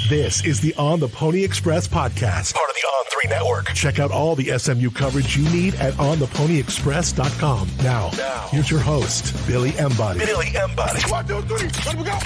This is the On the Pony Express podcast, part of the On3 network. Check out all the SMU coverage you need at ontheponyexpress.com. Now, here's your host, Billy Embody. 1, 2, 3, let me go.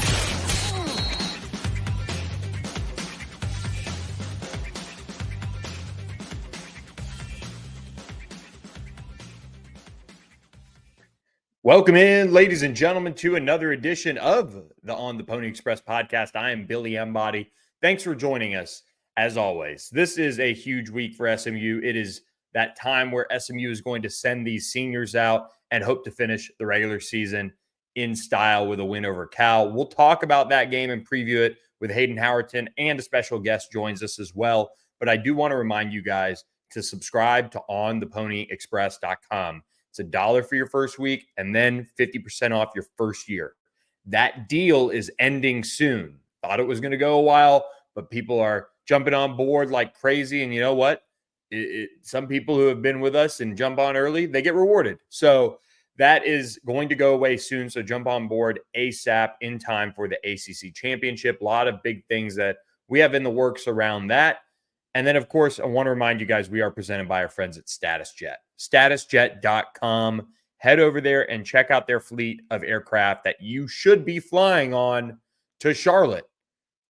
Welcome in, ladies and gentlemen, to another edition of the On the Pony Express podcast. I am Billy Embody. Thanks for joining us, as always. This is a huge week for SMU. It is that time where SMU is going to send these seniors out and hope to finish the regular season in style with a win over Cal. We'll talk about that game and preview it with Hayden Howerton, and a special guest joins us as well. But I do want to remind you guys to subscribe to ontheponyexpress.com. It's $1 for your first week and then 50% off your first year. That deal is ending soon. Thought it was going to go a while, but people are jumping on board like crazy. And you know what? Some people who have been with us and jump on early, they get rewarded. So that is going to go away soon. So jump on board ASAP in time for the ACC championship. A lot of big things that we have in the works around that. And then, of course, I want to remind you guys, we are presented by our friends at StatusJet. StatusJet.com. Head over there and check out their fleet of aircraft that you should be flying on to Charlotte.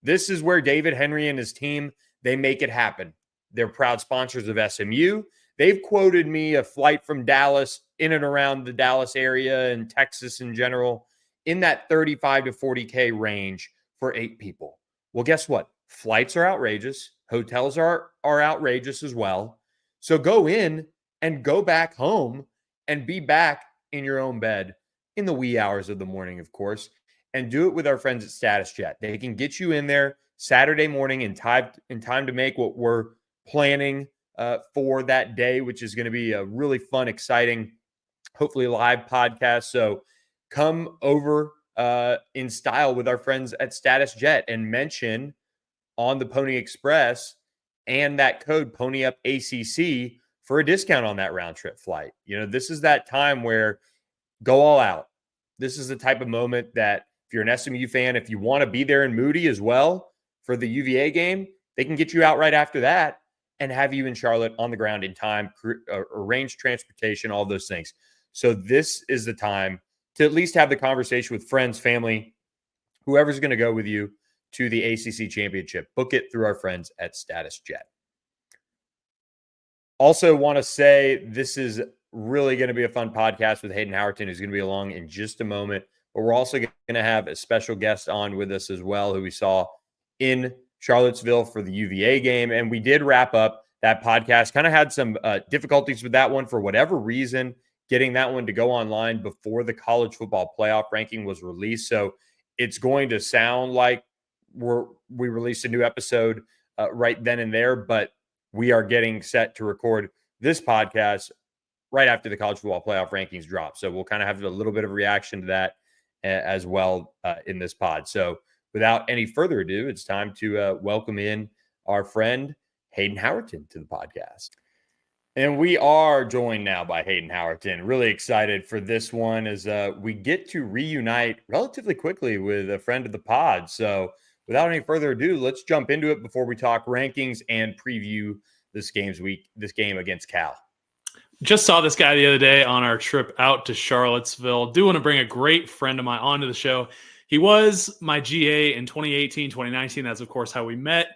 This is where David Henry and his team, they make it happen. They're proud sponsors of SMU. They've quoted me a flight from Dallas in and around the Dallas area and Texas in general in that 35 to 40K range for 8 people. Well, guess what? Flights are outrageous. Hotels are outrageous as well. So go in and go back home and be back in your own bed in the wee hours of the morning, of course, and do it with our friends at StatusJet. They can get you in there Saturday morning in time to make what we're planning for that day, which is going to be a really fun, exciting, hopefully live podcast. So come over in style with our friends at StatusJet and mention On the Pony Express and that code PonyUpACC for a discount on that round trip flight. You know, this is that time where go all out. This is the type of moment that if you're an SMU fan, if you want to be there in Moody as well for the UVA game, they can get you out right after that and have you in Charlotte on the ground in time, arrange transportation, all those things. So this is the time to at least have the conversation with friends, family, whoever's going to go with you to the ACC championship. Book it through our friends at StatusJet. Also want to say this is really going to be a fun podcast with Hayden Howerton, who's going to be along in just a moment. But we're also going to have a special guest on with us as well, who we saw in Charlottesville for the UVA game. And we did wrap up that podcast. Kind of had some difficulties with that one for whatever reason, getting that one to go online before the college football playoff ranking was released. So it's going to sound like we released a new episode right then and there, but we are getting set to record this podcast right after the college football playoff rankings drop. So we'll kind of have a little bit of a reaction to that as well in this pod. So without any further ado, it's time to welcome in our friend Hayden Howerton to the podcast. And we are joined now by Hayden Howerton. Really excited for this one as we get to reunite relatively quickly with a friend of the pod. So without any further ado, let's jump into it before we talk rankings and preview this game against Cal. Just saw this guy the other day on our trip out to Charlottesville. Do want to bring a great friend of mine onto the show. He was my GA in 2018, 2019. That's, of course, how we met.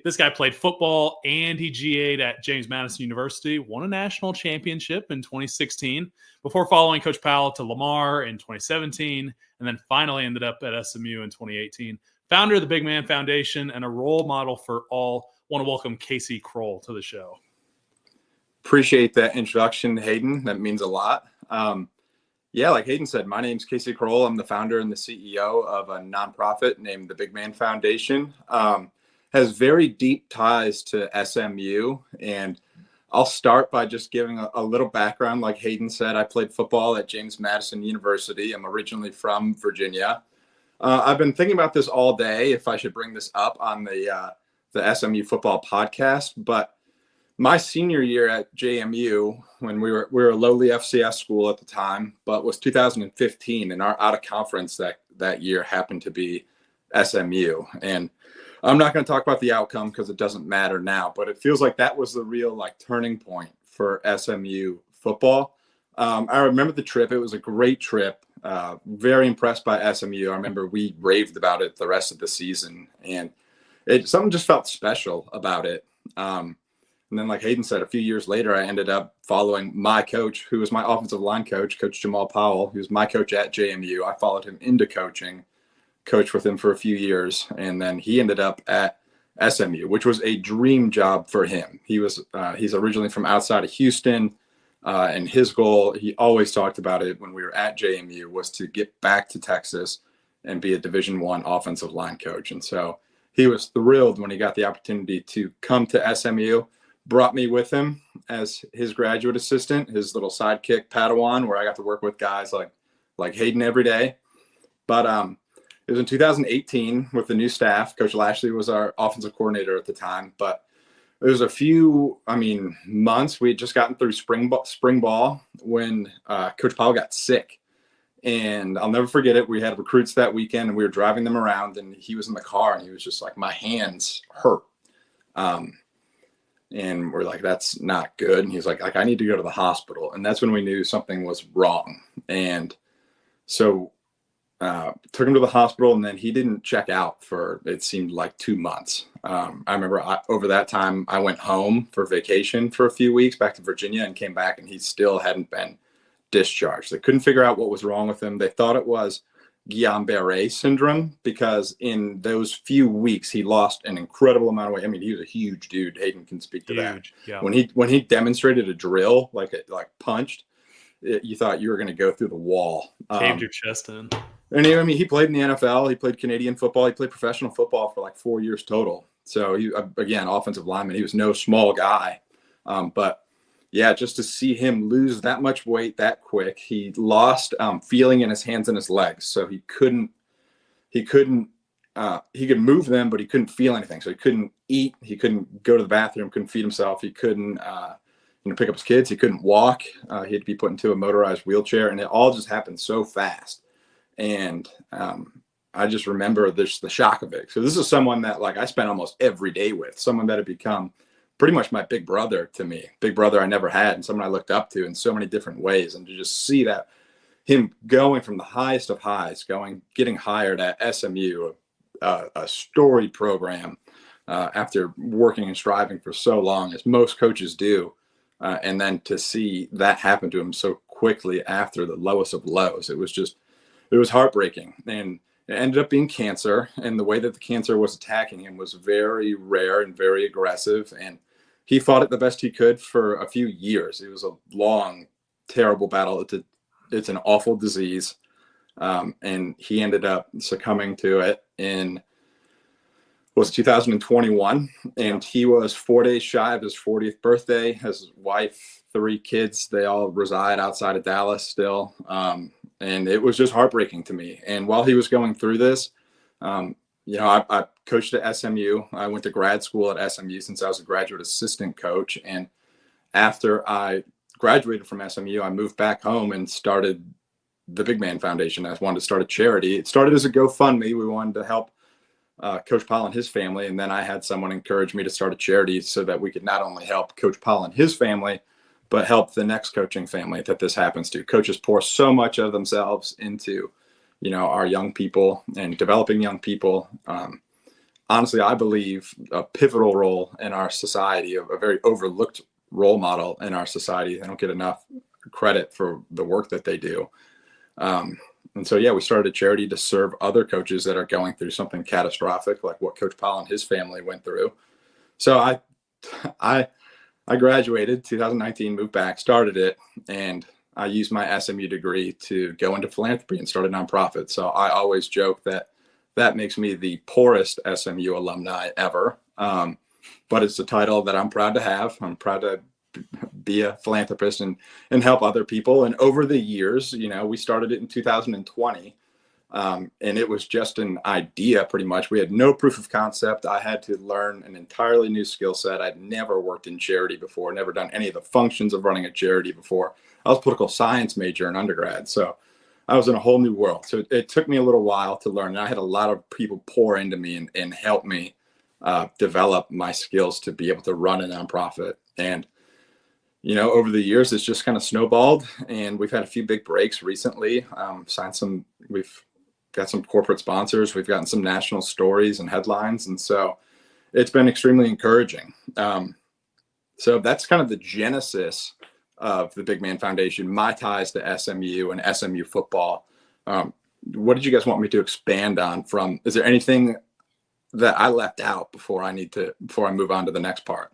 This guy played football and he GA'd at James Madison University, won a national championship in 2016 before following Coach Powell to Lamar in 2017, and then finally ended up at SMU in 2018. Founder of the Big Man Foundation and a role model for all. Want to welcome Casey Kroll to the show. Appreciate that introduction, Hayden. That means a lot. Like Hayden said, my name's Casey Kroll. I'm the founder and the CEO of a nonprofit named the Big Man Foundation. Has very deep ties to SMU. And I'll start by just giving a little background. Like Hayden said, I played football at James Madison University. I'm originally from Virginia. I've been thinking about this all day, if I should bring this up on the SMU football podcast. But my senior year at JMU, when we were a lowly FCS school at the time, but was 2015, and our out of conference that year happened to be SMU. And I'm not going to talk about the outcome because it doesn't matter now, but it feels like that was the real like turning point for SMU football. I remember the trip. It was a great trip. Very impressed by SMU. I remember we raved about it the rest of the season, and something just felt special about it. And then, like Hayden said, a few years later, I ended up following my coach, who was my offensive line coach, Coach Jamal Powell, who was my coach at JMU. I followed him into coaching, coached with him for a few years, and then he ended up at SMU, which was a dream job for him. He's originally from outside of Houston, and his goal, he always talked about it when we were at JMU, was to get back to Texas and be a Division I offensive line coach. And so he was thrilled when he got the opportunity to come to SMU. Brought me with him as his graduate assistant, his little sidekick Padawan, where I got to work with guys like Hayden every day. But it was in 2018 with the new staff. Coach Lashley was our offensive coordinator at the time. But it was a few, months. We had just gotten through spring ball when Coach Powell got sick. And I'll never forget it. We had recruits that weekend, and we were driving them around, and he was in the car, and he was just like, my hands hurt. And we're like, that's not good. And he's like, I need to go to the hospital. And that's when we knew something was wrong. And so took him to the hospital, and then he didn't check out for, it seemed like 2 months. I remember over that time, I went home for vacation for a few weeks back to Virginia and came back, and he still hadn't been discharged. They couldn't figure out what was wrong with him. They thought it was Guillain-Barré syndrome, because in those few weeks he lost an incredible amount of weight. He was a huge dude. Hayden can speak to that. Yeah. When he demonstrated a drill, like punched, you thought you were going to go through the wall. Caved your chest in. And he played in the NFL. He played Canadian football. He played professional football for like 4 years total. So he, again, offensive lineman. He was no small guy. But yeah, just to see him lose that much weight that quick, he lost feeling in his hands and his legs. So he could move them, but he couldn't feel anything. So he couldn't eat. He couldn't go to the bathroom, couldn't feed himself. He couldn't, pick up his kids. He couldn't walk. He had to be put into a motorized wheelchair, and it all just happened so fast. And I just remember the shock of it. So this is someone that I spent almost every day with, someone that had become pretty much my big brother to me, big brother I never had, and someone I looked up to in so many different ways. And to just see that him going from the highest of highs, getting hired at SMU, a storied program, after working and striving for so long, as most coaches do. And then to see that happen to him so quickly after the lowest of lows, it was heartbreaking. And it ended up being cancer. And the way that the cancer was attacking him was very rare and very aggressive. And he fought it the best he could for a few years. It was a long, terrible battle. It's an awful disease. And he ended up succumbing to it in 2021. And he was 4 days shy of his 40th birthday. His wife, 3 kids, they all reside outside of Dallas still. And it was just heartbreaking to me. And while he was going through this, I coached at SMU. I went to grad school at SMU since I was a graduate assistant coach. And after I graduated from SMU, I moved back home and started the Big Man Foundation. I wanted to start a charity. It started as a GoFundMe. We wanted to help Coach Powell and his family. And then I had someone encourage me to start a charity so that we could not only help Coach Powell and his family, but help the next coaching family that this happens to. Coaches pour so much of themselves into our young people and developing young people. Honestly, I believe a pivotal role in our society, a very overlooked role model in our society. They don't get enough credit for the work that they do. And so, we started a charity to serve other coaches that are going through something catastrophic, like what Coach Powell and his family went through. So I graduated 2019, moved back, started it, and I used my SMU degree to go into philanthropy and start a nonprofit. So I always joke that makes me the poorest SMU alumni ever. But it's a title that I'm proud to have. I'm proud to be a philanthropist and help other people. And over the years, we started it in 2020. And it was just an idea pretty much. We had no proof of concept. I had to learn an entirely new skill set. I'd never worked in charity before, never done any of the functions of running a charity before. I was a political science major in undergrad. So I was in a whole new world. So it took me a little while to learn. And I had a lot of people pour into me and help me develop my skills to be able to run a nonprofit. And, over the years, it's just kind of snowballed, and we've had a few big breaks recently. We've got some corporate sponsors. We've gotten some national stories and headlines. And so it's been extremely encouraging. So that's kind of the genesis of the Big Man Foundation, my ties to SMU and SMU football. What did you guys want me to expand on is there anything that I left out before I move on to the next part?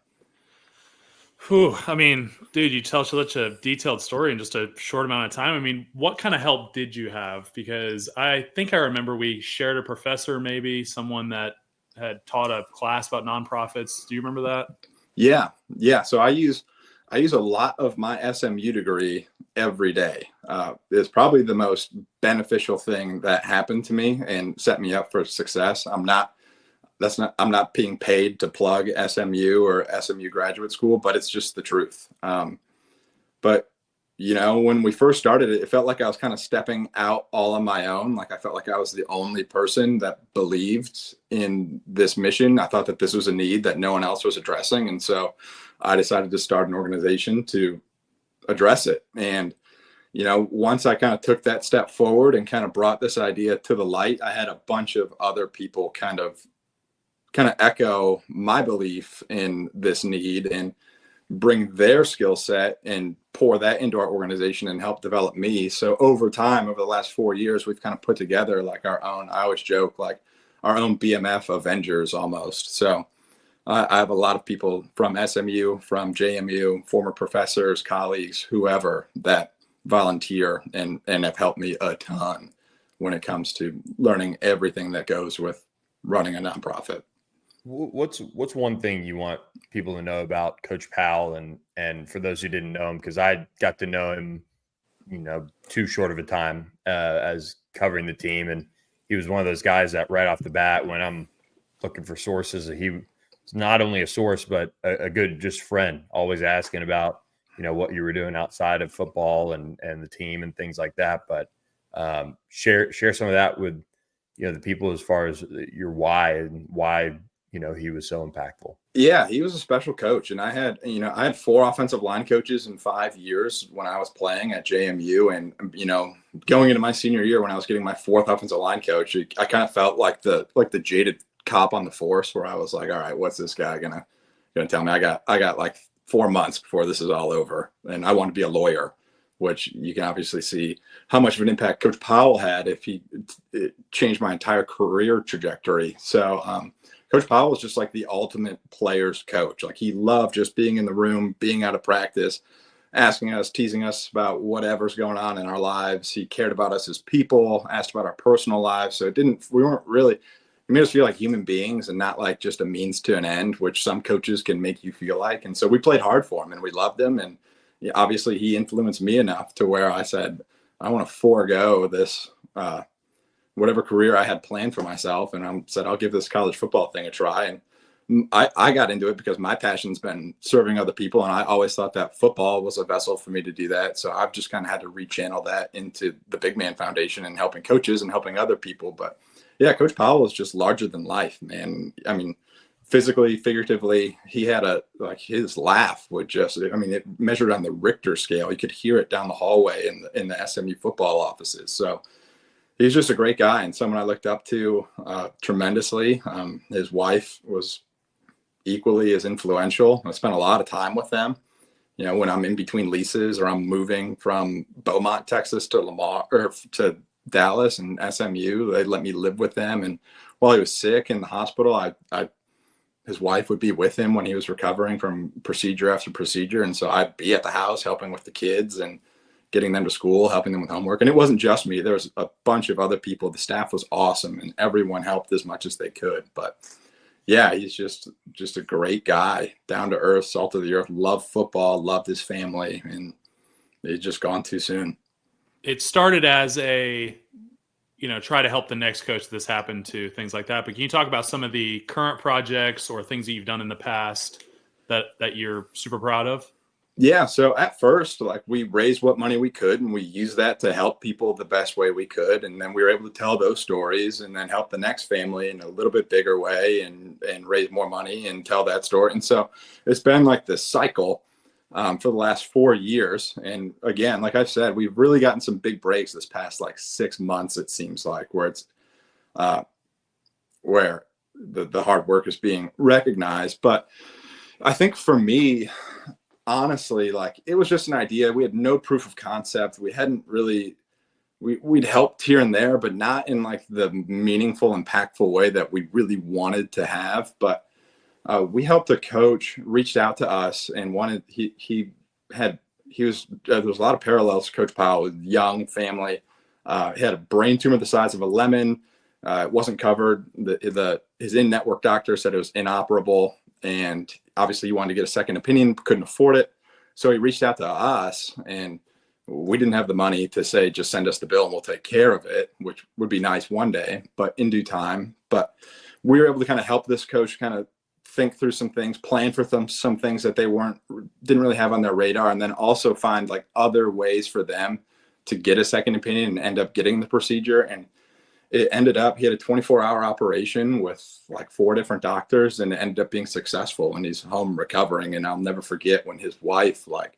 Whew, I mean, dude, you tell such a detailed story in just a short amount of time. I mean, what kind of help did you have? Because I think I remember we shared a professor, maybe someone that had taught a class about nonprofits. Do you remember that? Yeah. So I use a lot of my SMU degree every day. It's probably the most beneficial thing that happened to me and set me up for success. I'm not being paid to plug SMU or SMU graduate school, but it's just the truth. But when we first started it felt like I was kind of stepping out all on my own. Like I felt like I was the only person that believed in this mission. I thought that this was a need that no one else was addressing. And so I decided to start an organization to address it. And, once I kind of took that step forward and kind of brought this idea to the light, I had a bunch of other people kind of echo my belief in this need and bring their skill set and pour that into our organization and help develop me. So over time, over the last 4 years, we've kind of put together like our own, I always joke, like our own BMF Avengers almost. So I have a lot of people from SMU, from JMU, former professors, colleagues, whoever that volunteer and have helped me a ton when it comes to learning everything that goes with running a nonprofit. What's one thing you want people to know about Coach Powell? And for those who didn't know him, because I got to know him, too short of a time as covering the team. And he was one of those guys that right off the bat, when I'm looking for sources, he was not only a source, but a good just friend, always asking about, what you were doing outside of football and the team and things like that. But share some of that with, the people as far as your why and why, he was so impactful. Yeah, he was a special coach. And I had 4 offensive line coaches in 5 years when I was playing at JMU. And, going into my senior year when I was getting my 4th offensive line coach, I kind of felt like the jaded cop on the force, where I was like, all right, what's this guy gonna tell me? I got like 4 months before this is all over. And I want to be a lawyer, which you can obviously see how much of an impact Coach Powell had if it changed my entire career trajectory. So, Coach Powell was just like the ultimate player's coach. Like he loved just being in the room, being out of practice, asking us, teasing us about whatever's going on in our lives. He cared about us as people, asked about our personal lives. So it made us feel like human beings and not like just a means to an end, which some coaches can make you feel like. And so we played hard for him and we loved him. And obviously he influenced me enough to where I said, I want to forego this, whatever career I had planned for myself. And I said, I'll give this college football thing a try. And I got into it because my passion's been serving other people. And I always thought that football was a vessel for me to do that. So I've just kind of had to rechannel that into the Big Man Foundation and helping coaches and helping other people. But yeah, Coach Powell is just larger than life, man. I mean, physically, figuratively, he had his laugh would just, it measured on the Richter scale. You could hear it down the hallway in the SMU football offices. So he's just a great guy and someone I looked up to tremendously. His wife was equally as influential. I spent a lot of time with them. When I'm in between leases or I'm moving from Beaumont, Texas to Lamar or to Dallas and SMU, they let me live with them. And while he was sick in the hospital, his wife would be with him when he was recovering from procedure after procedure. And so I'd be at the house helping with the kids and getting them to school, helping them with homework. And it wasn't just me. There was a bunch of other people. The staff was awesome and everyone helped as much as they could. But yeah, he's just a great guy, down to earth, salt of the earth, loved football, loved his family, and he's just gone too soon. It started as a, try to help the next coach this happened to, things like that. But can you talk about some of the current projects or things that you've done in the past that you're super proud of? Yeah. So at first, like, we raised what money we could and we used that to help people the best way we could. And then we were able to tell those stories and then help the next family in a little bit bigger way and raise more money and tell that story. And so it's been like this cycle for the last 4 years. And again, like I've said, we've really gotten some big breaks this past like 6 months, it seems like, where it's where the hard work is being recognized. But I think for me, honestly, like, it was just an idea. We had no proof of concept. We hadn't really, we'd helped here and there, but not in like the meaningful, impactful way that we really wanted to have. But we helped a coach, reached out to us and wanted, there was a lot of parallels to Coach Powell, with young family. He had a brain tumor the size of a lemon. It wasn't covered. His in-network doctor said it was inoperable. And obviously he wanted to get a second opinion, couldn't afford it. So he reached out to us, and we didn't have the money to say, just send us the bill and we'll take care of it, which would be nice one day, but in due time. But we were able to kind of help this coach kind of think through some things, plan for some things that they didn't really have on their radar, and then also find like other ways for them to get a second opinion and end up getting the procedure. And it ended up, he had a 24-hour operation with like 4 different doctors, and it ended up being successful, and he's home recovering. And I'll never forget when his wife like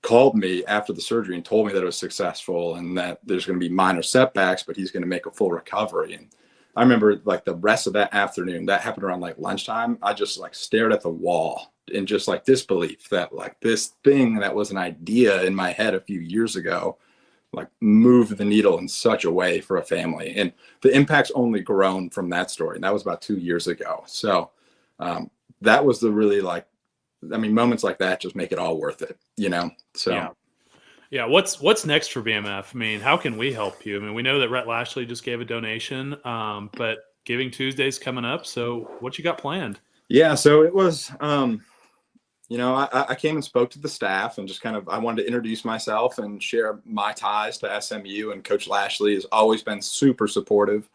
called me after the surgery and told me that it was successful and that there's going to be minor setbacks, but he's going to make a full recovery. And I remember like the rest of that afternoon, that happened around like lunchtime, I just like stared at the wall in just like disbelief that like this thing that was an idea in my head a few years ago like move the needle in such a way for a family. And the impact's only grown from that story. And that was about 2 years ago. So that was the really like, I mean, moments like that just make it all worth it, you know? So yeah. What's next for BMF? I mean, how can we help you? I mean, we know that Rhett Lashley just gave a donation, but Giving Tuesday's coming up. So what you got planned? Yeah. So it was, you know, I came and spoke to the staff and just kind of, I wanted to introduce myself and share my ties to SMU. And Coach Lashley has always been super supportive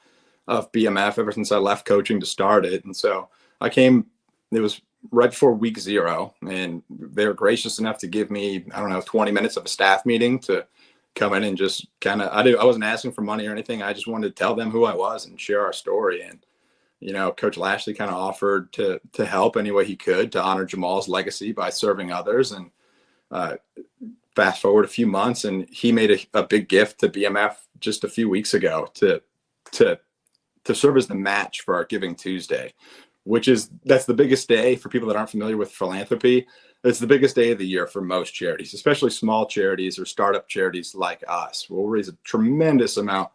of BMF ever since I left coaching to start it. And so I came, it was right before week 0, and they were gracious enough to give me, 20 minutes of a staff meeting to come in and just kind of, I wasn't asking for money or anything. I just wanted to tell them who I was and share our story. And you know, Coach Lashley kind of offered to help any way he could to honor Jamal's legacy by serving others. And fast forward a few months, and he made a big gift to BMF just a few weeks ago to serve as the match for our Giving Tuesday, that's the biggest day for people that aren't familiar with philanthropy. It's the biggest day of the year for most charities, especially small charities or startup charities like us. We'll raise a tremendous amount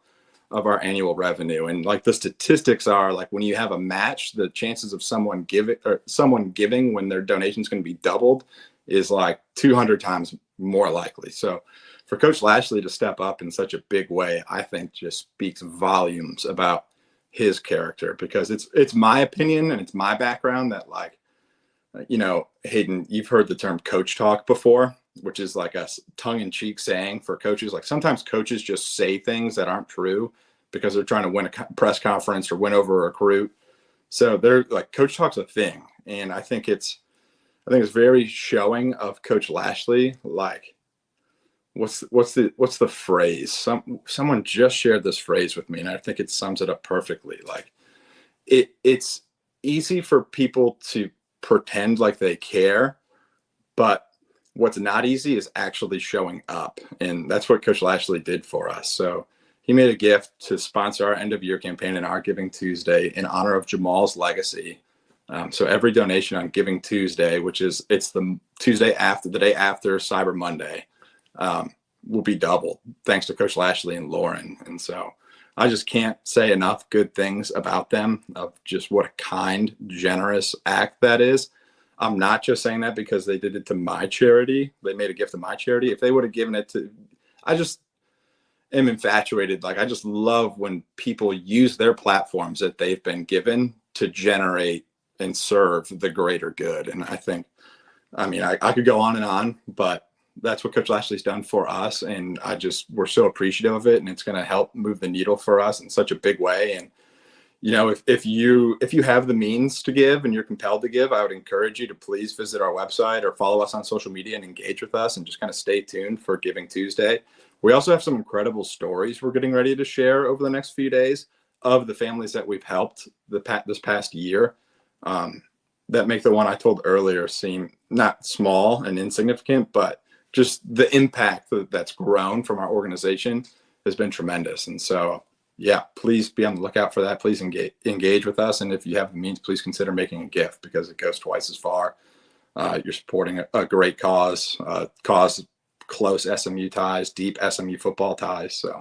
of our annual revenue. And like the statistics are, like when you have a match, the chances of someone giving when their donation is going to be doubled is like 200 times more likely. So for Coach Lashley to step up in such a big way, I think just speaks volumes about his character, because it's my opinion and it's my background that, like, you know, Hayden, you've heard the term coach talk before, which is like a tongue-in-cheek saying for coaches. Like sometimes coaches just say things that aren't true because they're trying to win a press conference or win over a recruit. So they're like, coach talk's a thing. And I think it's very showing of Coach Lashley. Like, what's the phrase? Someone just shared this phrase with me, and I think it sums it up perfectly. Like it's easy for people to pretend like they care, but what's not easy is actually showing up. And that's what Coach Lashley did for us. So he made a gift to sponsor our end of year campaign and our Giving Tuesday in honor of Jamal's legacy. So every donation on Giving Tuesday, it's the Tuesday after, the day after Cyber Monday, will be doubled thanks to Coach Lashley and Lauren. And so I just can't say enough good things about them, of just what a kind, generous act that is. I'm not just saying that because they did it to my charity. They made a gift to my charity. If they would have given it to, I just am infatuated. Like, I just love when people use their platforms that they've been given to generate and serve the greater good. And I think, I could go on, but that's what Coach Lashley's done for us. And we're so appreciative of it. And it's going to help move the needle for us in such a big way. And, if you have the means to give and you're compelled to give, I would encourage you to please visit our website or follow us on social media and engage with us and just kind of stay tuned for Giving Tuesday. We also have some incredible stories we're getting ready to share over the next few days of the families that we've helped this past year, that make the one I told earlier seem not small and insignificant, but just the impact that's grown from our organization has been tremendous. And so, yeah, please be on the lookout for that. Please engage with us. And if you have the means, please consider making a gift because it goes twice as far. You're supporting a great cause, close SMU ties, deep SMU football ties. So,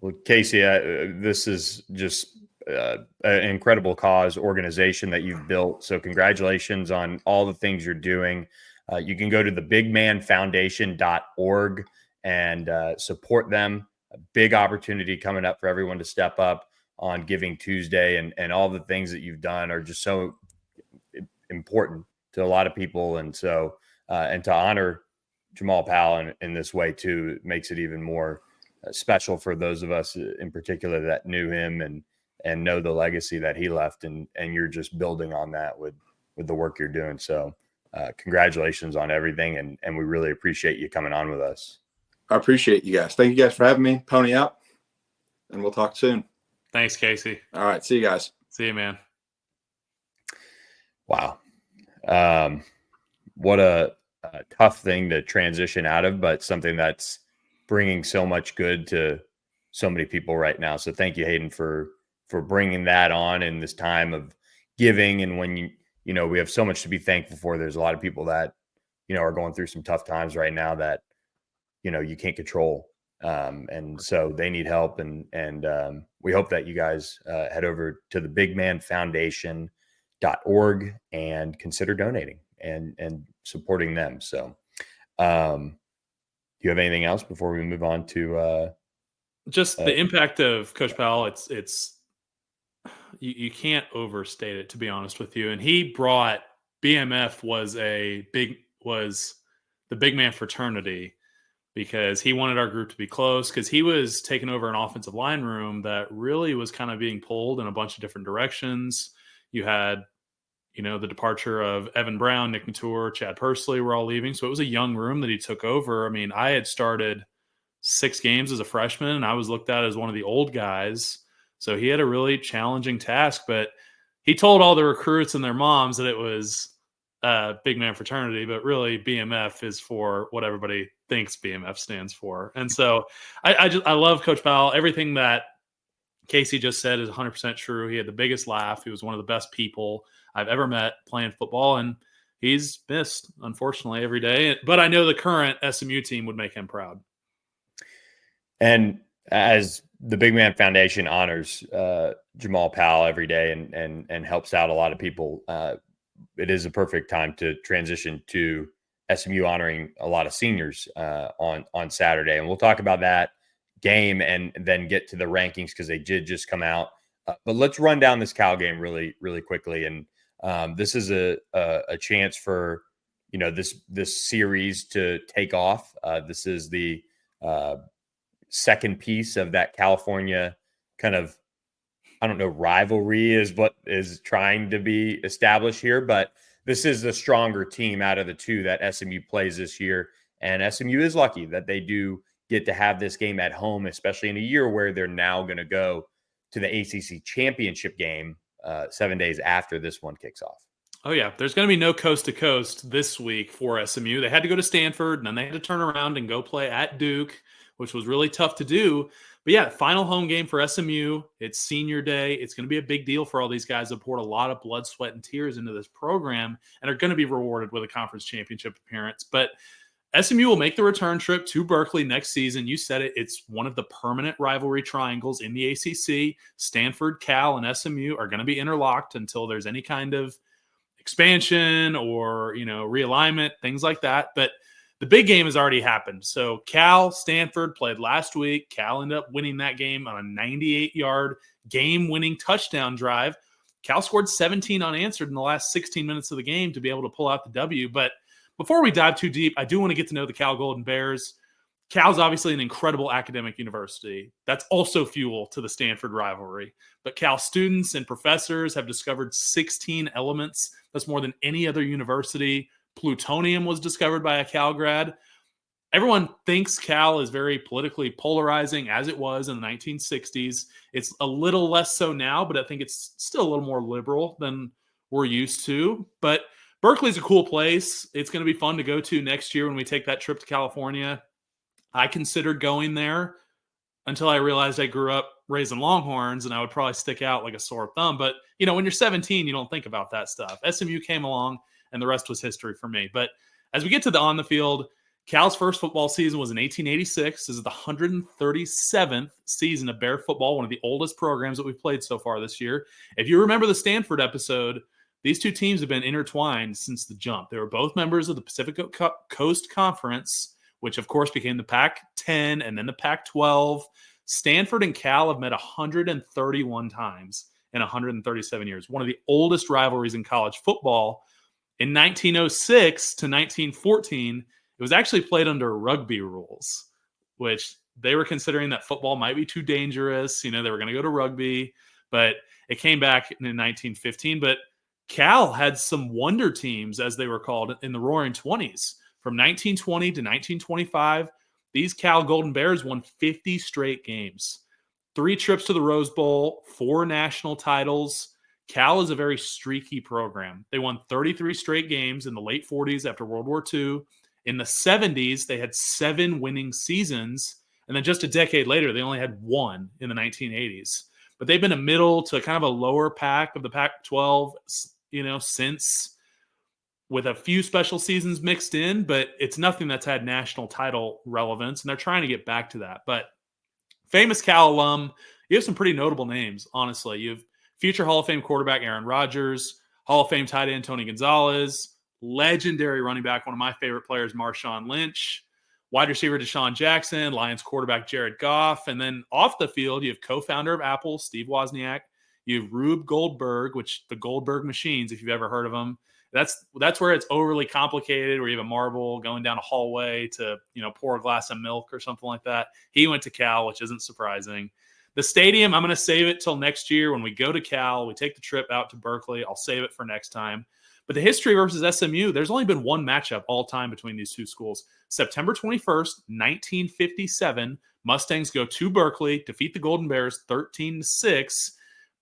well, Casey, this is just an incredible cause organization that you've built. So congratulations on all the things you're doing. You can go to thebigmanfoundation.org and support them. A big opportunity coming up for everyone to step up on Giving Tuesday, and all the things that you've done are just so important to a lot of people. And so, and to honor Jamal Powell in this way too, makes it even more special for those of us in particular that knew him and know the legacy that he left. And you're just building on that with the work you're doing. So congratulations on everything. And we really appreciate you coming on with us. I appreciate you guys. Thank you guys for having me. Pony up, and we'll talk soon. Thanks, Casey. All right. See you guys. See you, man. Wow. What a tough thing to transition out of, but something that's bringing so much good to so many people right now. So thank you, Hayden, for bringing that on in this time of giving. And when we have so much to be thankful for. There's a lot of people that, are going through some tough times right now that, you can't control. And so they need help. And we hope that you guys head over to the bigmanfoundation.org and consider donating and supporting them. So, do you have anything else before we move on to just the impact of Coach Powell? It's you can't overstate it, to be honest with you. And he brought BMF was the big man fraternity, because he wanted our group to be close, because he was taking over an offensive line room that really was kind of being pulled in a bunch of different directions. You had, the departure of Evan Brown, Nick Mature, Chad Pursley were all leaving. So it was a young room that he took over. I mean, I had started 6 games as a freshman, and I was looked at as one of the old guys. So he had a really challenging task, but he told all the recruits and their moms that it was big man fraternity, but really BMF is for what everybody thinks BMF stands for. And so I love Coach Powell. Everything that Casey just said is 100% true. He had the biggest laugh. He was one of the best people I've ever met playing football, and he's missed, unfortunately, every day. But I know the current SMU team would make him proud. And as the Big Man Foundation honors Jamal Powell every day and helps out a lot of people, it is a perfect time to transition to SMU honoring a lot of seniors on Saturday. And we'll talk about that game and then get to the rankings, because they did just come out. But let's run down this Cal game really, really quickly. And this is a chance for, this series to take off. This is the second piece of that California kind of, rivalry is what is trying to be established here, but this is the stronger team out of the two that SMU plays this year. And SMU is lucky that they do get to have this game at home, especially in a year where they're now going to go to the ACC championship game 7 days after this one kicks off. Oh, yeah. There's going to be no coast to coast this week for SMU. They had to go to Stanford, and then they had to turn around and go play at Duke, which was really tough to do. But yeah, final home game for SMU. It's senior day. It's going to be a big deal for all these guys that poured a lot of blood, sweat, and tears into this program and are going to be rewarded with a conference championship appearance. But SMU will make the return trip to Berkeley next season. You said it. It's one of the permanent rivalry triangles in the ACC. Stanford, Cal, and SMU are going to be interlocked until there's any kind of expansion or, realignment, things like that. But the big game has already happened. So Cal, Stanford played last week. Cal ended up winning that game on a 98-yard game-winning touchdown drive. Cal scored 17 unanswered in the last 16 minutes of the game to be able to pull out the W. But before we dive too deep, I do want to get to know the Cal Golden Bears. Cal's obviously an incredible academic university. That's also fuel to the Stanford rivalry. But Cal students and professors have discovered 16 elements. That's more than any other university. Plutonium was discovered by a Cal grad. Everyone thinks Cal is very politically polarizing, as it was in the 1960s. It's a little less so now, but I think it's still a little more liberal than we're used to. But Berkeley's a cool place. It's going to be fun to go to next year when we take that trip to California. I considered going there until I realized I grew up raising Longhorns and I would probably stick out like a sore thumb. But, when you're 17, you don't think about that stuff. SMU came along and the rest was history for me. But as we get to the on the field, Cal's first football season was in 1886. This is the 137th season of Bear football, one of the oldest programs that we've played so far this year. If you remember the Stanford episode, these two teams have been intertwined since the jump. They were both members of the Pacific Coast Conference, which of course became the Pac-10 and then the Pac-12. Stanford and Cal have met 131 times in 137 years, one of the oldest rivalries in college football. In 1906 to 1914, it was actually played under rugby rules, which they were considering that football might be too dangerous. They were going to go to rugby, but it came back in 1915. But Cal had some wonder teams, as they were called, in the Roaring 20s. From 1920 to 1925, these Cal Golden Bears won 50 straight games, 3 trips to the Rose Bowl, 4 national titles. Cal is a very streaky program. They won 33 straight games in the late 40s after World War II. In the 70s, they had 7 winning seasons. And then just a decade later, they only had 1 in the 1980s. But they've been a middle to kind of a lower pack of the Pac-12, since, with a few special seasons mixed in, but it's nothing that's had national title relevance, and they're trying to get back to that. But famous Cal alum, you have some pretty notable names, honestly. You have future Hall of Fame quarterback Aaron Rodgers, Hall of Fame tight end Tony Gonzalez, legendary running back, one of my favorite players, Marshawn Lynch, wide receiver Deshaun Jackson, Lions quarterback Jared Goff, and then off the field, you have co-founder of Apple, Steve Wozniak. You have Rube Goldberg, which the Goldberg machines, if you've ever heard of them. That's where it's overly complicated, where you have a marble going down a hallway to, pour a glass of milk or something like that. He went to Cal, which isn't surprising. The stadium, I'm going to save it till next year when we go to Cal. We take the trip out to Berkeley. I'll save it for next time. But the history versus SMU, there's only been one matchup all time between these two schools. September 21st, 1957, Mustangs go to Berkeley, defeat the Golden Bears 13-6.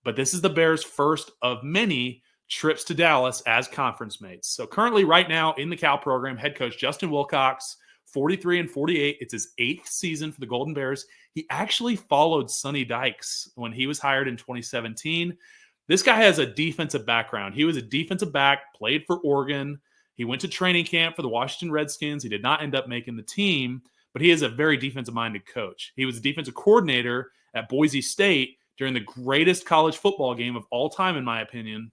But this is the Bears' first of many trips to Dallas as conference mates. So currently right now in the Cal program, head coach Justin Wilcox, 43-48. It's his 8th season for the Golden Bears. He actually followed Sonny Dykes when he was hired in 2017. This guy has a defensive background. He was a defensive back, played for Oregon. He went to training camp for the Washington Redskins. He did not end up making the team, but he is a very defensive-minded coach. He was a defensive coordinator at Boise State during the greatest college football game of all time, in my opinion,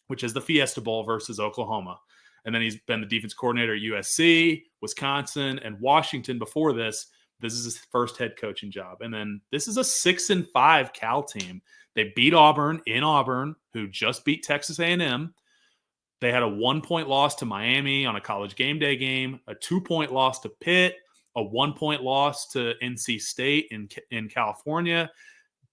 which is the Fiesta Bowl versus Oklahoma. And then he's been the defense coordinator at USC, Wisconsin, and Washington before this. This is his first head coaching job. And then this is a 6-5 Cal team. They beat Auburn in Auburn, who just beat Texas A&M. They had a 1-point loss to Miami on a college game day game, a 2-point loss to Pitt, a 1-point loss to NC State in California.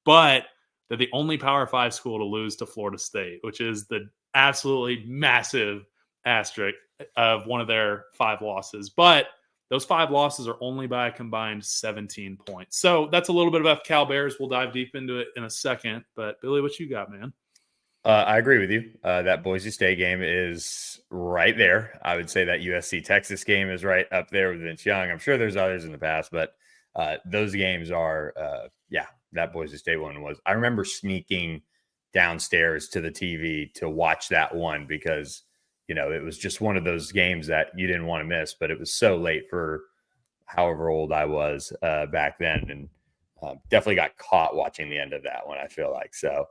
But they're the only Power 5 school to lose to Florida State, which is the absolutely massive asterisk of one of their 5 losses. But those 5 losses are only by a combined 17 points. So that's a little bit about Cal Bears. We'll dive deep into it in a second. But Billy, what you got, man? I agree with you. That Boise State game is right there. I would say that USC-Texas game is right up there with Vince Young. I'm sure there's others in the past, but those games are, that Boise State one was. I remember sneaking downstairs to the TV to watch that one because, it was just one of those games that you didn't want to miss, but it was so late for however old I was back then. And definitely got caught watching the end of that one, I feel like. So,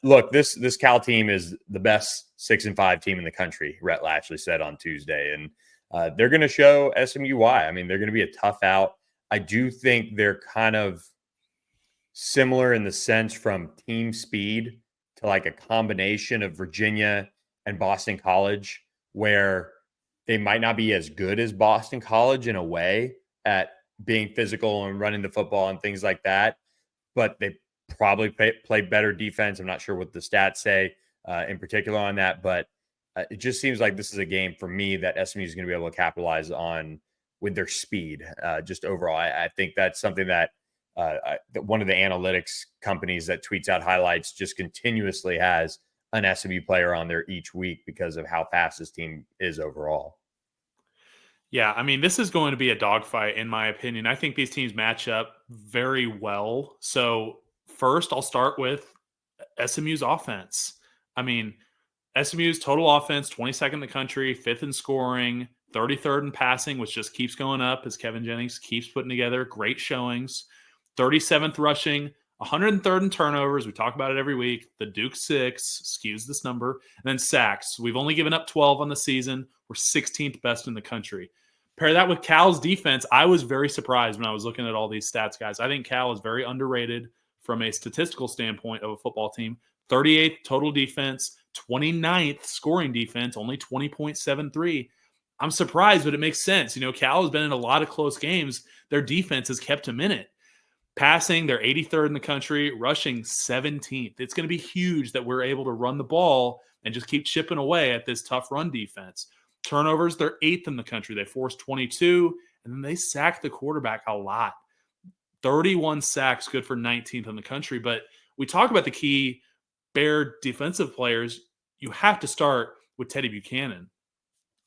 look, this Cal team is the best 6-5 team in the country, Rhett Latchley said on Tuesday. And they're going to show SMU why. I mean, they're going to be a tough out. I do think they're kind of similar in the sense from team speed to like a combination of Virginia and Boston College, where they might not be as good as Boston College in a way at being physical and running the football and things like that, but they probably play better defense. I'm not sure what the stats say in particular on that, but it just seems like this is a game for me that SMU is going to be able to capitalize on with their speed. Just overall, I think that's something that one of the analytics companies that tweets out highlights just continuously has an SMU player on there each week because of how fast this team is overall. Yeah, I mean, this is going to be a dogfight, in my opinion. I think these teams match up very well. So, first, I'll start with SMU's offense. I mean, SMU's total offense, 22nd in the country, 5th in scoring, 33rd in passing, which just keeps going up as Kevin Jennings keeps putting together great showings. 37th rushing, 103rd in turnovers. We talk about it every week. The Duke 6 skews this number. And then sacks. We've only given up 12 on the season. We're 16th best in the country. Pair that with Cal's defense. I was very surprised when I was looking at all these stats, guys. I think Cal is very underrated from a statistical standpoint of a football team. 38th total defense, 29th scoring defense, only 20.73. I'm surprised, but it makes sense. You know, Cal has been in a lot of close games. Their defense has kept them in it. Passing, they're 83rd in the country, rushing 17th. It's going to be huge that we're able to run the ball and just keep chipping away at this tough run defense. Turnovers, they're 8th in the country. They forced 22, and then they sack the quarterback a lot. 31 sacks, good for 19th in the country. But we talk about the key Bear defensive players. You have to start with Teddy Buchanan.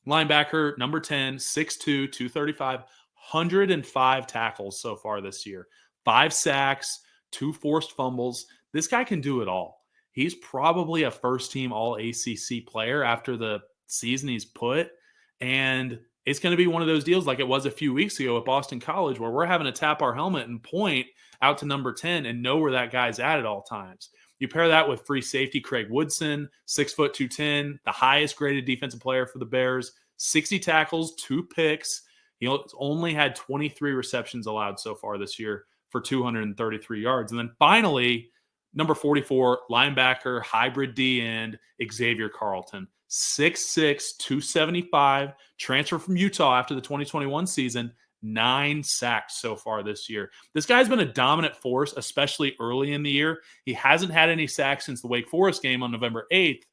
Linebacker, number 10, 6'2", 235, 105 tackles so far this year. 5 sacks, 2 forced fumbles. This guy can do it all. He's probably a first-team All-ACC player after the season he's put, and it's going to be one of those deals like it was a few weeks ago at Boston College where we're having to tap our helmet and point out to number 10 and know where that guy's at all times. You pair that with free safety Craig Woodson, 6 foot 210, the highest graded defensive player for the Bears, 60 tackles, 2 picks. He only had 23 receptions allowed so far this year for 233 yards. And then finally, number 44, linebacker, hybrid D end, Xavier Carlton, 6'6", 275, transfer from Utah after the 2021 season, 9 sacks so far this year. This guy's been a dominant force, especially early in the year. He hasn't had any sacks since the Wake Forest game on November 8th,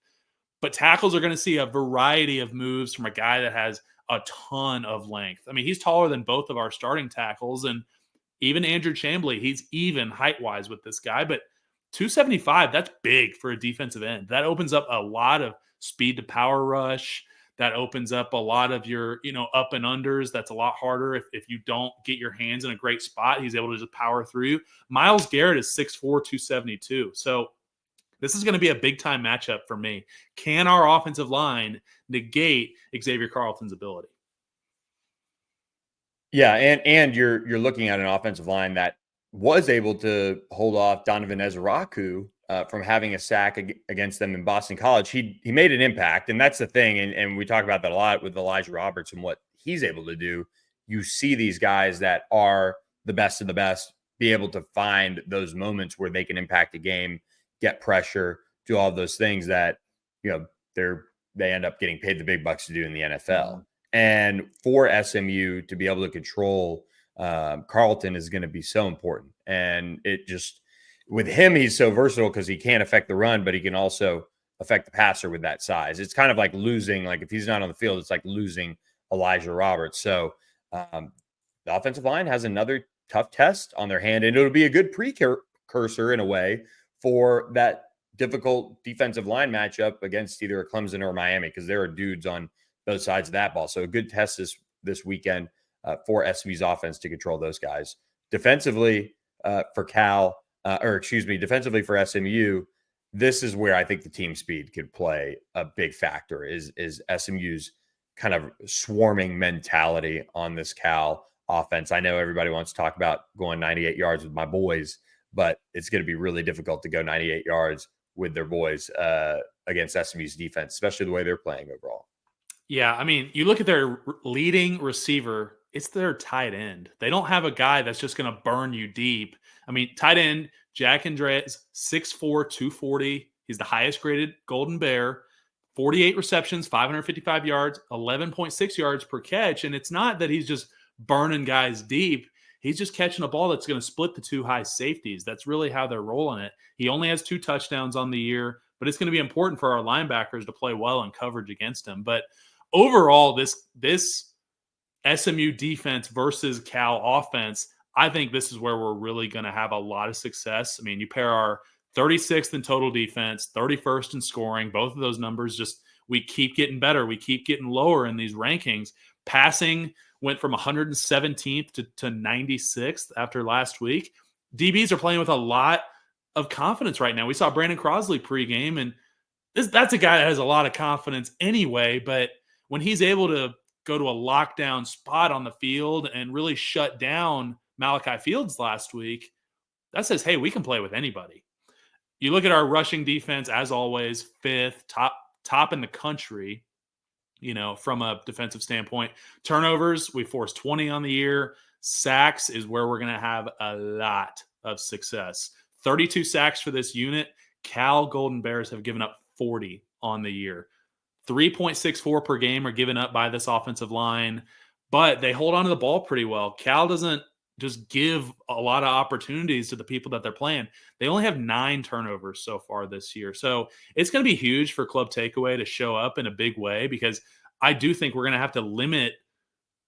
but tackles are going to see a variety of moves from a guy that has a ton of length. I mean, he's taller than both of our starting tackles, and even Andrew Chamblee, he's even height-wise with this guy, but 275, that's big for a defensive end. That opens up a lot of speed to power rush. That opens up a lot of your, up and unders. That's a lot harder if you don't get your hands in a great spot. He's able to just power through. Myles Garrett is 6'4", 272. So this is going to be a big-time matchup for me. Can our offensive line negate Xavier Carlton's ability? Yeah, and you're looking at an offensive line that was able to hold off Donovan Ezeraku from having a sack against them in Boston College. He made an impact, and that's the thing. And we talk about that a lot with Elijah Roberts and what he's able to do. You see these guys that are the best of the best be able to find those moments where they can impact a game, get pressure, do all of those things that they end up getting paid the big bucks to do in the NFL. And for SMU to be able to control Carlton is going to be so important. And it just, with him, he's so versatile because he can't affect the run, but he can also affect the passer with that size. It's kind of like losing, like if he's not on the field, it's like losing Elijah Roberts. So the offensive line has another tough test on their hand, and it'll be a good precursor in a way for that difficult defensive line matchup against either Clemson or Miami, because there are dudes on both sides of that ball. So a good test this weekend for SMU's offense to control those guys. Defensively for defensively for SMU, this is where I think the team speed could play a big factor is SMU's kind of swarming mentality on this Cal offense. I know everybody wants to talk about going 98 yards with my boys, but it's going to be really difficult to go 98 yards with their boys against SMU's defense, especially the way they're playing overall. Yeah, I mean, you look at their leading receiver, it's their tight end. They don't have a guy that's just going to burn you deep. I mean, tight end, Jack Andres, 6'4", 240. He's the highest graded Golden Bear, 48 receptions, 555 yards, 11.6 yards per catch. And it's not that he's just burning guys deep. He's just catching a ball that's going to split the two high safeties. That's really how they're rolling it. He only has 2 touchdowns on the year, but it's going to be important for our linebackers to play well in coverage against him. But overall, this SMU defense versus Cal offense, I think this is where we're really going to have a lot of success. I mean, you pair our 36th in total defense, 31st in scoring. Both of those numbers just, we keep getting better. We keep getting lower in these rankings. Passing went from 117th to 96th after last week. DBs are playing with a lot of confidence right now. We saw Brandon Crosley pregame, and that's a guy that has a lot of confidence anyway. But when he's able to go to a lockdown spot on the field and really shut down Malachi Fields last week, that says, hey, we can play with anybody. You look at our rushing defense, as always, 5th, top in the country, from a defensive standpoint. Turnovers, we forced 20 on the year. Sacks is where we're going to have a lot of success. 32 sacks for this unit. Cal Golden Bears have given up 40 on the year. 3.64 per game are given up by this offensive line, but they hold on to the ball pretty well. Cal doesn't just give a lot of opportunities to the people that they're playing. They only have 9 turnovers so far this year. So it's going to be huge for Club Takeaway to show up in a big way, because I do think we're going to have to limit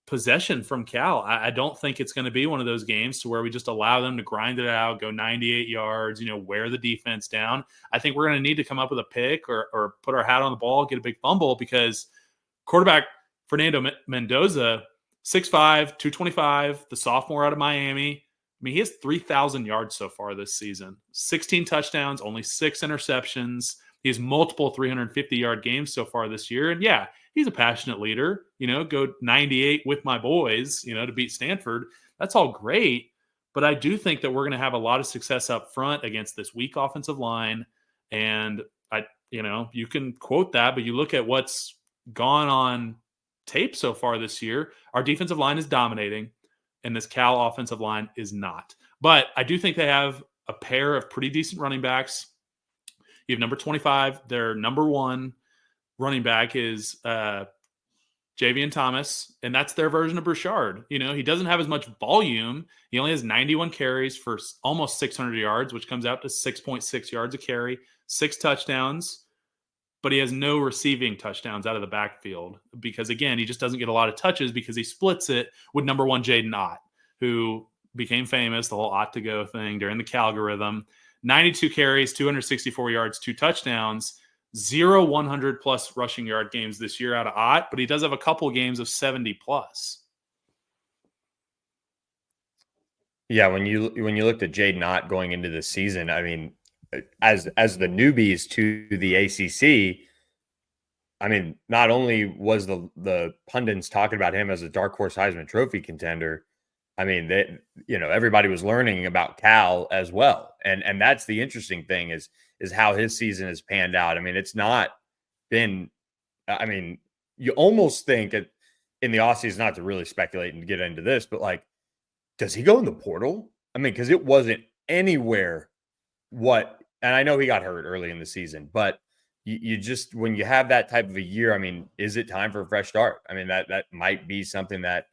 possession from Cal. I don't think it's going to be one of those games to where we just allow them to grind it out, go 98 yards, wear the defense down. I think we're going to need to come up with a pick or put our hat on the ball, get a big fumble, because quarterback Fernando Mendoza, 6'5", 225, the sophomore out of Miami. I mean, he has 3,000 yards so far this season, 16 touchdowns, only 6 interceptions. He has multiple 350-yard games so far this year. And yeah, he's a passionate leader, go 98 with my boys, to beat Stanford. That's all great. But I do think that we're going to have a lot of success up front against this weak offensive line. And you can quote that, but you look at what's gone on tape so far this year, our defensive line is dominating, and this Cal offensive line is not. But I do think they have a pair of pretty decent running backs. You have number 25, their number 1 running back is Javian Thomas, and that's their version of Bouchard. He doesn't have as much volume. He only has 91 carries for almost 600 yards, which comes out to 6.6 yards a carry, 6 touchdowns. But he has no receiving touchdowns out of the backfield because, again, he just doesn't get a lot of touches because he splits it with number 1 Jaden Ott, who became famous, the whole Ott to go thing during the Calgorithm. 92 carries, 264 yards, 2 touchdowns, 0 100-plus rushing yard games this year out of Ott, but he does have a couple games of 70-plus. Yeah, when you looked at Jaden Ott going into the season, I mean, as the newbies to the ACC, I mean, not only was the pundits talking about him as a dark horse Heisman Trophy contender, I mean, everybody was learning about Cal as well, and that's the interesting thing is how his season has panned out. I mean, it's not been. I mean, you almost think in the offseason, not to really speculate and get into this, but like, does he go in the portal? I mean, because it wasn't anywhere. And I know he got hurt early in the season, but you just, when you have that type of a year, I mean, is it time for a fresh start? I mean, that might be something that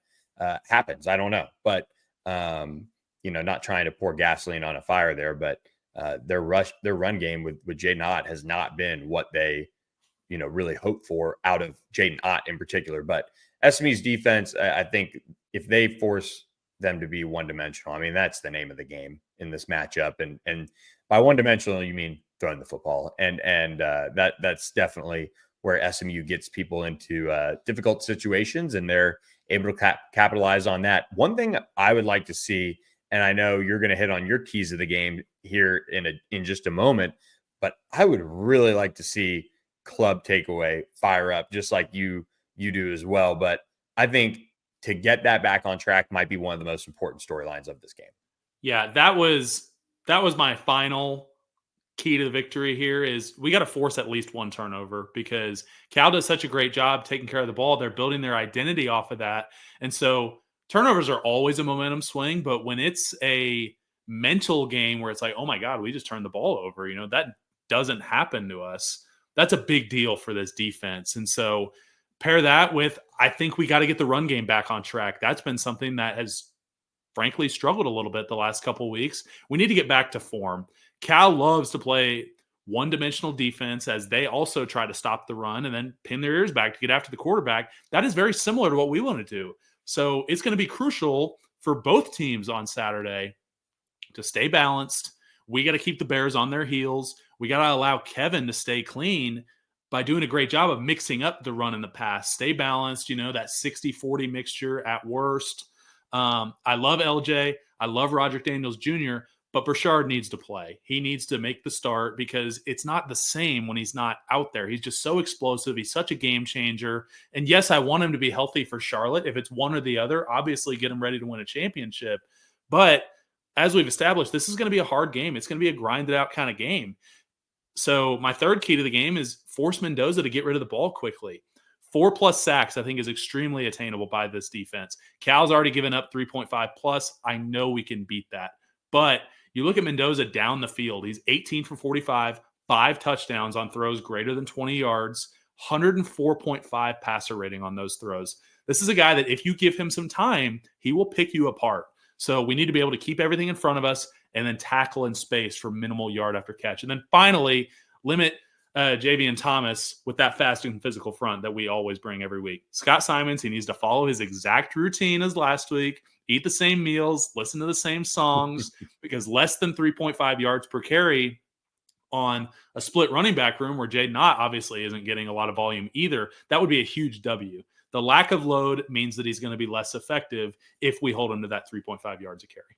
happens. I don't know, but not trying to pour gasoline on a fire there, but their run game with Jaden Ott has not been what they, really hoped for out of Jaden Ott in particular. But SMU's defense, I think if they force them to be one-dimensional, I mean, that's the name of the game in this matchup. And by one-dimensional, you mean throwing the football. And that's definitely where SMU gets people into difficult situations, and they're able to capitalize on that. One thing I would like to see, and I know you're going to hit on your keys of the game here in just a moment, but I would really like to see Club Takeaway fire up just like you do as well. But I think to get that back on track might be one of the most important storylines of this game. Yeah, that was my final key to the victory here is we got to force at least 1 turnover because Cal does such a great job taking care of the ball. They're building their identity off of that. And so turnovers are always a momentum swing, but when it's a mental game where it's like, oh my God, we just turned the ball over, that doesn't happen to us. That's a big deal for this defense. And so pair that with, I think we got to get the run game back on track. That's been something that has frankly struggled a little bit the last couple of weeks. We need to get back to form. Cal loves to play one-dimensional defense as they also try to stop the run and then pin their ears back to get after the quarterback. That is very similar to what we want to do. So it's going to be crucial for both teams on Saturday to stay balanced. We got to keep the Bears on their heels. We got to allow Kevin to stay clean by doing a great job of mixing up the run and the pass. Stay balanced, that 60-40 mixture at worst. I love LJ. I love Roger Daniels Jr., but Burchard needs to play. He needs to make the start because it's not the same when he's not out there. He's just so explosive. He's such a game changer. And yes, I want him to be healthy for Charlotte. If it's one or the other, obviously get him ready to win a championship. But as we've established, this is going to be a hard game. It's going to be a grinded out kind of game. So my third key to the game is force Mendoza to get rid of the ball quickly. 4+ sacks, I think, is extremely attainable by this defense. Cal's already given up 3.5+. I know we can beat that. But you look at Mendoza down the field. He's 18 for 45, 5 touchdowns on throws greater than 20 yards, 104.5 passer rating on those throws. This is a guy that if you give him some time, he will pick you apart. So we need to be able to keep everything in front of us and then tackle in space for minimal yard after catch. And then finally, limit Javian Thomas with that fast and physical front that we always bring every week. Scott Simons, he needs to follow his exact routine as last week, eat the same meals, listen to the same songs, because less than 3.5 yards per carry on a split running back room where Jaden Ott obviously isn't getting a lot of volume either, that would be a huge W. The lack of load means that he's going to be less effective if we hold him to that 3.5 yards a carry.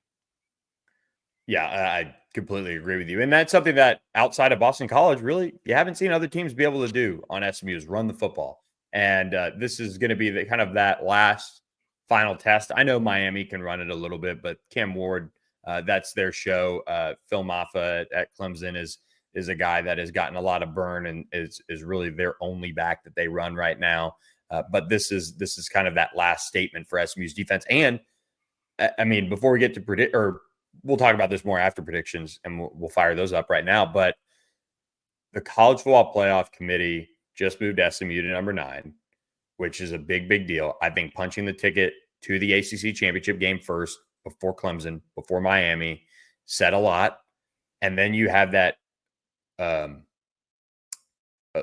Yeah, I completely agree with you. And that's something that outside of Boston College, really, you haven't seen other teams be able to do on SMU is run the football. And this is going to be the kind of that last final test. I know Miami can run it a little bit, but Cam Ward, that's their show. Phil Maffa at Clemson is a guy that has gotten a lot of burn and is really their only back that they run right now. But this is kind of that last statement for SMU's defense. And I mean, before we get to predict, or we'll talk about this more after predictions, and we'll fire those up right now. But the College Football Playoff Committee just moved SMU to number 9, which is a big, big deal. I think punching the ticket to the ACC championship game first, before Clemson, before Miami, said a lot. And then you have that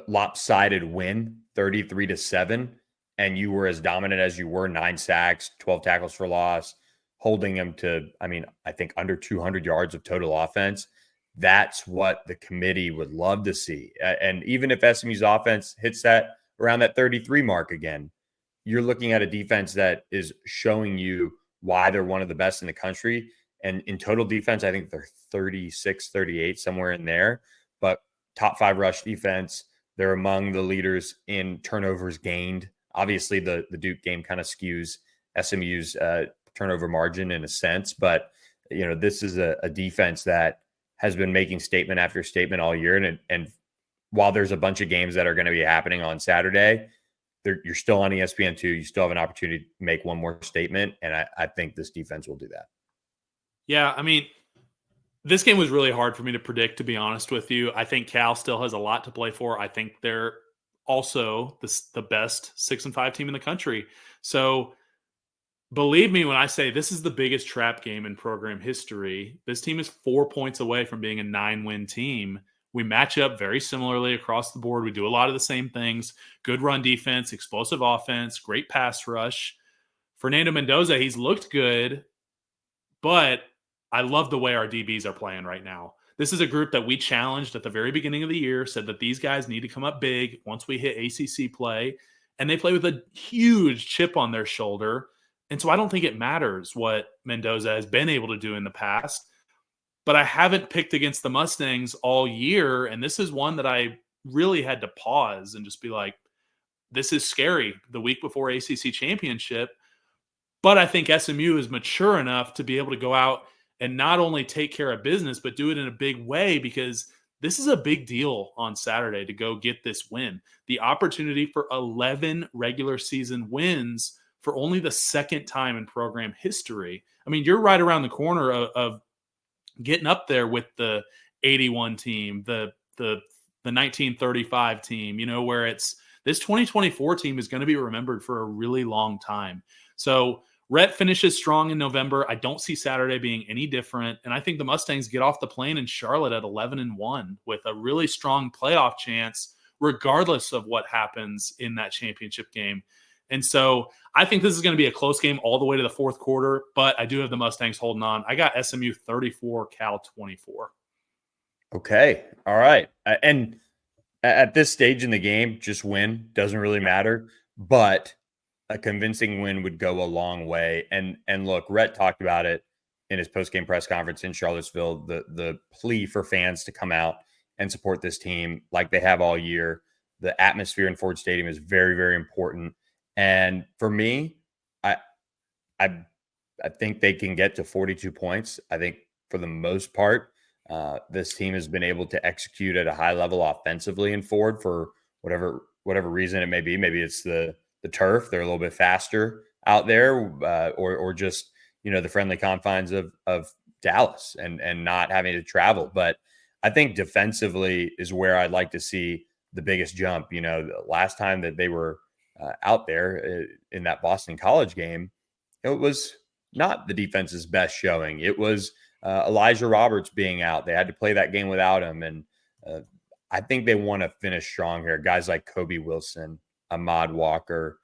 lopsided win, 33-7, and you were as dominant as you were, 9 sacks, 12 tackles for loss, holding them to, I think under 200 yards of total offense. That's what the committee would love to see. And even if SMU's offense hits that around that 33 mark again, you're looking at a defense that is showing you why they're one of the best in the country. And in total defense, I think they're 36, 38, somewhere in there. But top 5 rush defense. They're among the leaders in turnovers gained. Obviously, the Duke game kind of skews SMU's turnover margin in a sense. But, this is a defense that has been making statement after statement all year. And while there's a bunch of games that are going to be happening on Saturday, you're still on ESPN2. You still have an opportunity to make one more statement. And I think this defense will do that. Yeah, this game was really hard for me to predict, to be honest with you. I think Cal still has a lot to play for. I think they're also the best 6-5 team in the country. So believe me when I say this is the biggest trap game in program history. This team is 4 points away from being a 9-win team. We match up very similarly across the board. We do a lot of the same things. Good run defense, explosive offense, great pass rush. Fernando Mendoza, he's looked good, but I love the way our DBs are playing right now. This is a group that we challenged at the very beginning of the year, said that these guys need to come up big once we hit ACC play, and they play with a huge chip on their shoulder. And so I don't think it matters what Mendoza has been able to do in the past, but I haven't picked against the Mustangs all year, and this is one that I really had to pause and just be like, this is scary the week before ACC championship. But I think SMU is mature enough to be able to go out and not only take care of business, but do it in a big way, because this is a big deal on Saturday to go get this win. The opportunity for 11 regular season wins for only the second time in program history. You're right around the corner of getting up there with the 81 team, the 1935 team, where it's this 2024 team is going to be remembered for a really long time. So Rhett finishes strong in November. I don't see Saturday being any different. And I think the Mustangs get off the plane in Charlotte at 11-1 with a really strong playoff chance, regardless of what happens in that championship game. And so I think this is going to be a close game all the way to the fourth quarter, but I do have the Mustangs holding on. I got SMU 34, Cal 24. Okay. All right. And at this stage in the game, just win. Doesn't really matter. But a convincing win would go a long way. And look, Rhett talked about it in his post-game press conference in Charlottesville, the plea for fans to come out and support this team like they have all year. The atmosphere in Ford Stadium is very, very important. And for me, I think they can get to 42 points. I think for the most part, this team has been able to execute at a high level offensively in Ford for whatever reason it may be. Maybe it's the turf; they're a little bit faster out there, or just the friendly confines of Dallas and not having to travel. But I think defensively is where I'd like to see the biggest jump. The last time that they were out there in that Boston College game, it was not the defense's best showing. It was Elijah Roberts being out. They had to play that game without him. And I think they want to finish strong here. Guys like Kobe Wilson, Ahmad Walker,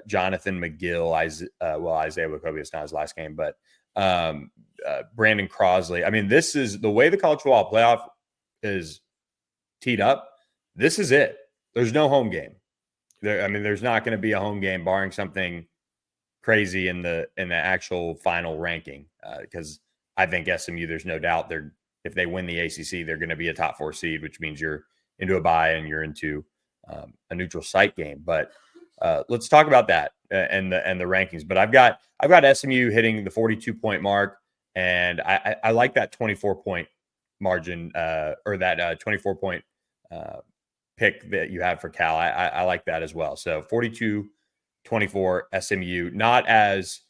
Jonathan McGill, Isaiah Wakobe, it's not his last game, but Brandon Crosley. I mean, this is the way the college football playoff is teed up. This is it. There's no home game. There's not going to be a home game barring something crazy in the actual final ranking, because I think SMU, there's no doubt if they win the ACC, they're going to be a top 4 seed, which means you're into a bye and you're into a neutral site game. But let's talk about that and the rankings. But I've got SMU hitting the 42-point mark, and I like that 24-point margin or that 24-point pick that you have for Cal. I like that as well. So 42-24 SMU, not as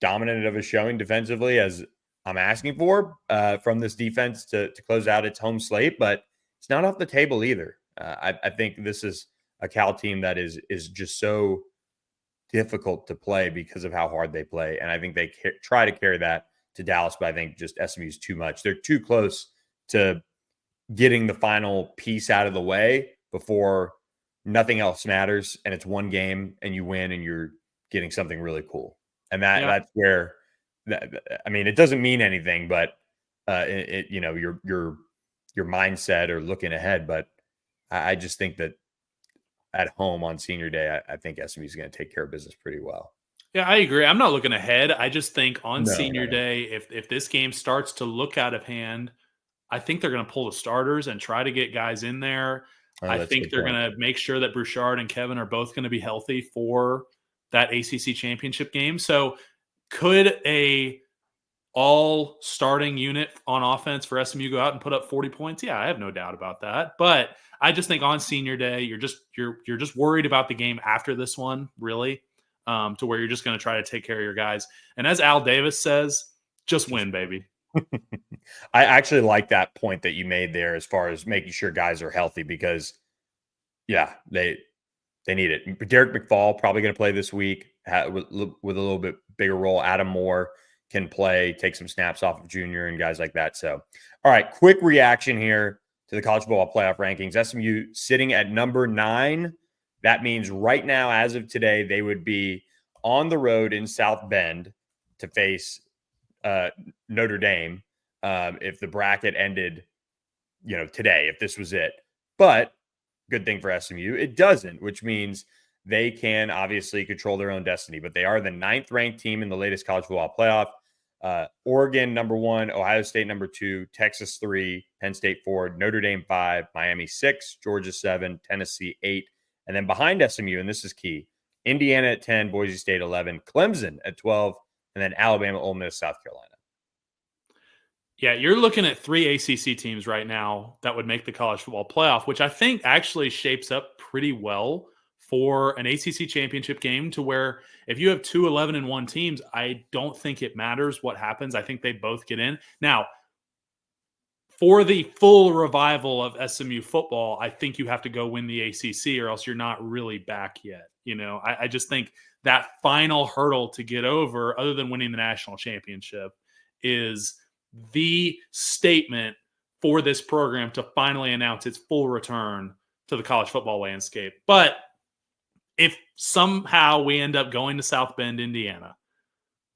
dominant of a showing defensively as I'm asking for from this defense to close out its home slate, but it's not off the table either. I think this is a Cal team that is just so difficult to play because of how hard they play. And I think they try to carry that to Dallas, but I think just SMU is too much. They're too close to getting the final piece out of the way before nothing else matters. And it's one game and you win and you're getting something really cool. And that's where, it doesn't mean anything, but your mindset or looking ahead. But I just think that at home on senior day, I think SMU is going to take care of business pretty well. Yeah, I agree. I'm not looking ahead. I just think on senior day, if this game starts to look out of hand, I think they're going to pull the starters and try to get guys in there. I think they're going to make sure that Bouchard and Kevin are both going to be healthy for that ACC championship game. So could a all starting unit on offense for SMU go out and put up 40 points? Yeah, I have no doubt about that. But I just think on senior day, you're just worried about the game after this one, really, to where you're just going to try to take care of your guys. And as Al Davis says, just win, baby. I actually like that point that you made there as far as making sure guys are healthy because, yeah, they need it. Derek McFall probably going to play this week with a little bit bigger role. Adam Moore can play, take some snaps off of Junior and guys like that. So, all right, quick reaction here to the college football playoff rankings. SMU sitting at number 9. That means right now, as of today, they would be on the road in South Bend to face Notre Dame if the bracket ended, today, if this was it. But good thing for SMU, it doesn't, which means they can obviously control their own destiny. But they are the 9th ranked team in the latest college football playoff. Oregon number 1, Ohio State number 2, Texas 3, Penn State 4, Notre Dame 5, Miami 6, Georgia 7, Tennessee 8, and then behind SMU, and this is key, Indiana at 10, Boise State 11, Clemson at 12, and then Alabama, Ole Miss, South Carolina. Yeah, you're looking at 3 ACC teams right now that would make the college football playoff, which I think actually shapes up pretty well for an ACC championship game, to where if you have 2 11-1 teams, I don't think it matters what happens. I think they both get in. Now, for the full revival of SMU football, I think you have to go win the ACC or else you're not really back yet. I just think that final hurdle to get over, other than winning the national championship, is the statement for this program to finally announce its full return to the college football landscape. But if somehow we end up going to South Bend, Indiana,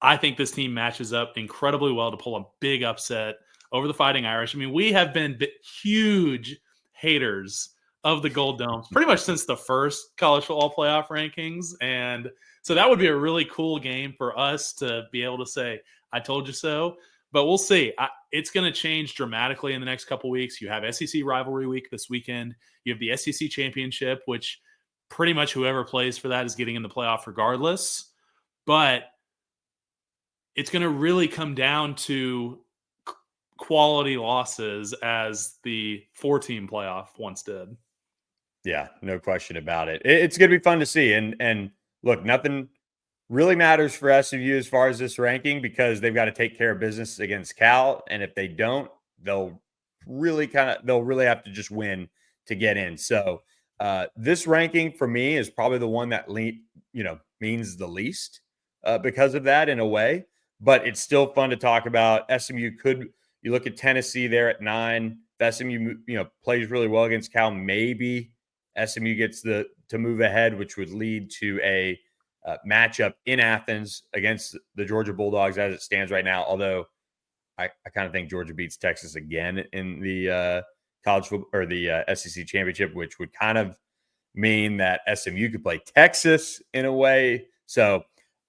I think this team matches up incredibly well to pull a big upset over the Fighting Irish. I mean, we have been huge haters of the Gold Domes pretty much since the first college football playoff rankings. And so that would be a really cool game for us to be able to say, I told you so. But we'll see. It's going to change dramatically in the next couple weeks. You have SEC rivalry week this weekend. You have the SEC championship, which pretty much whoever plays for that is getting in the playoff regardless. But it's going to really come down to quality losses as the 4-team playoff once did. Yeah, no question about it. It's going to be fun to see. And look, nothing really matters for SMU as far as this ranking because they've got to take care of business against Cal. And if they don't, they'll really have to just win to get in. So this ranking for me is probably the one that means the least because of that in a way. But it's still fun to talk about. SMU you look at Tennessee there at 9. If SMU plays really well against Cal, maybe SMU gets to move ahead, which would lead to a matchup in Athens against the Georgia Bulldogs as it stands right now. Although I kind of think Georgia beats Texas again in the college football or the SEC championship, which would kind of mean that SMU could play Texas in a way. So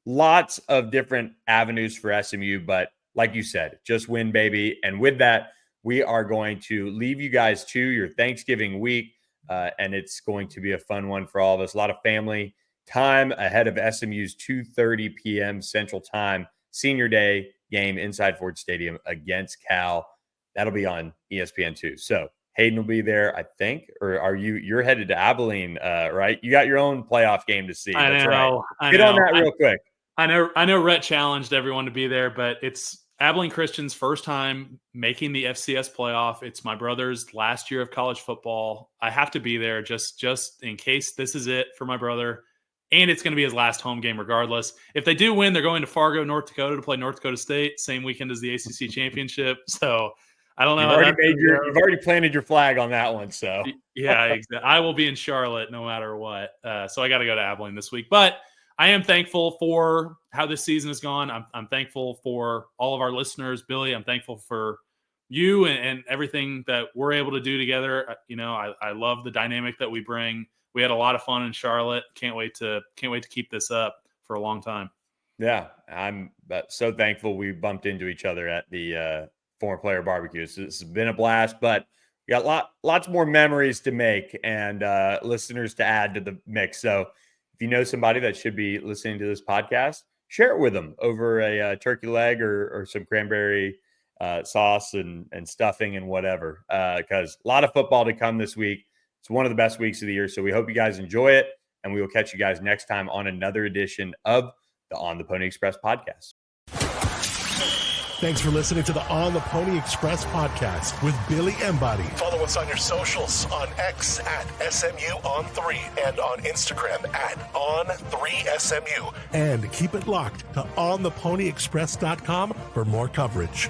lots of different avenues for SMU, but like you said, just win, baby. And with that, we are going to leave you guys to your Thanksgiving week, and it's going to be a fun one for all of us. A lot of family time ahead of SMU's 2:30 p.m. Central Time Senior Day game inside Ford Stadium against Cal. That'll be on ESPN2. So Hayden will be there, I think, or are you're headed to Abilene, right? You got your own playoff game to see. That's right. Get on that real quick. I know Rhett challenged everyone to be there, but it's Abilene Christian's first time making the FCS playoff. It's my brother's last year of college football. I have to be there just in case this is it for my brother. And it's going to be his last home game regardless. If they do win, they're going to Fargo, North Dakota to play North Dakota State, same weekend as the ACC championship. So I don't know. You've already planted your flag on that one. So yeah, exactly. I will be in Charlotte no matter what. So I got to go to Abilene this week. But I am thankful for how this season has gone. I'm thankful for all of our listeners, Billy. I'm thankful for you and everything that we're able to do together. I love the dynamic that we bring. We had a lot of fun in Charlotte. Can't wait to keep this up for a long time. Yeah, I'm so thankful we bumped into each other at the former player barbecue. So it's been a blast, but we got lots more memories to make and listeners to add to the mix. So if you know somebody that should be listening to this podcast, share it with them over a turkey leg or some cranberry sauce and stuffing and whatever, because a lot of football to come this week. It's one of the best weeks of the year, so we hope you guys enjoy it, and we will catch you guys next time on another edition of the On the Pony Express podcast. Thanks for listening to the On the Pony Express podcast with Billy Embody. Follow us on your socials on X at SMU3 and on Instagram at On3SMU. And keep it locked to OnThePonyExpress.com for more coverage.